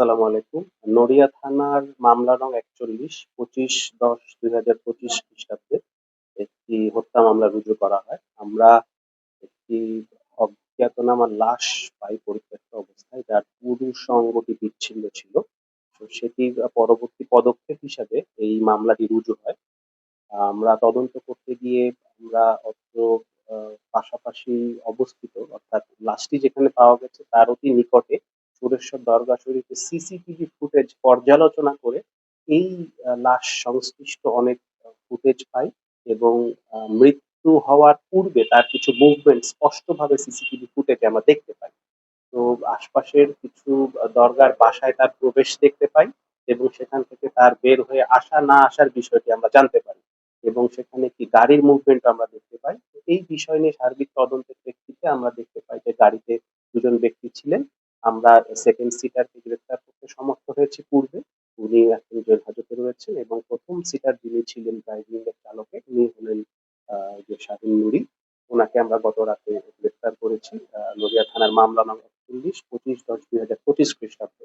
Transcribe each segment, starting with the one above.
আসসালামু আলাইকুম। নড়িয়া থানার মামলা নং ৪১ ২৫/১০/২০২৫ খ্রিস্টাব্দে একটি হত্যা মামলা রুজু করা হয়। আমরা একটি অজ্ঞাতনামা লাশ পাই পরিত্যক্ত অবস্থায়, যার পুরুষ অঙ্গটি বিচ্ছিন্ন ছিল। তো সেটির পরবর্তী পদক্ষেপ হিসাবে এই মামলাটি রুজু হয়। আমরা তদন্ত করতে গিয়ে আমরা অত্র পাশাপাশি অবস্থিত, অর্থাৎ লাশটি যেখানে পাওয়া গেছে তার অতি নিকটে সুরেশ্বর দরগা শরীফের সিসিটিভি ফুটেজ পর্যালোচনা করে এই লাশ সংশ্লিষ্ট অনেক ফুটেজ পাই এবং মৃত্যু হওয়ার পূর্বে তার কিছু মুভমেন্ট স্পষ্টভাবে সিসিটিভি ফুটেজে আমরা দেখতে পাই। তো আশপাশের কিছু দরগার বাসায় তার প্রবেশ দেখতে পাই এবং সেখান থেকে তার বের হয়ে আসা না আসার বিষয়টি আমরা জানতে পারি এবং সেখানে একটি গাড়ির মুভমেন্ট আমরা দেখতে পাই। তো এই বিষয় নিয়ে সার্বিক তদন্তের প্রেক্ষিতে আমরা দেখতে পাই যে গাড়িতে দুজন ব্যক্তি ছিলেন। আমরা সেকেন্ড সিটারকে গ্রেফতার করতে সমর্থ হয়েছি পূর্বে। উনি এখন জেল হাজতে রয়েছেন এবং প্রথম সিটার যিনি ছিলেন ড্রাইভিং এর চালকে, উনি হলেন যে শাহিন নুরি। ওনাকে আমরা গত রাতে গ্রেফতার করেছি নড়িয়া থানার মামলা নং ৪১ ২৫/১০/২০২৫ খ্রিস্টাব্দে।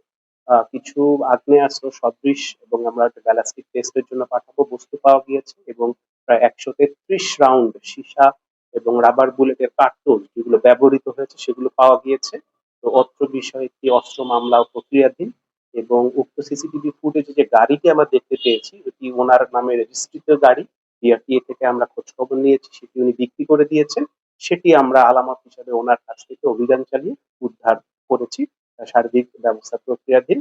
কিছু আগ্নেয়াস্ত্র সদৃশ এবং আমরা একটা ব্যালিস্টিক টেস্টের জন্য পাঠাবো বস্তু পাওয়া গিয়েছে এবং প্রায় ১৩৩ রাউন্ড সীসা এবং রাবার বুলেটের কার্তুজ যেগুলো ব্যবহৃত হয়েছে সেগুলো পাওয়া গিয়েছে। তো অত্র বিষয়ে একটি অস্ত্র মামলাও প্রক্রিয়াধীন এবং উক্ত সিসিটিভি ফুটেজে যে গাড়িটি আমরা দেখতে পেয়েছি এটি ওনার নামে রেজিস্ট্রিত গাড়ি। বিআরটিএ থেকে আমরা খোঁজ খবর নিয়েছি, সেটি উনি বিক্রি করে দিয়েছেন। সেটি আমরা আলামত হিসাবে ওনার কাছ থেকে অভিযান চালিয়ে উদ্ধার করেছি। সার্বিক ব্যবস্থা প্রক্রিয়াধীন।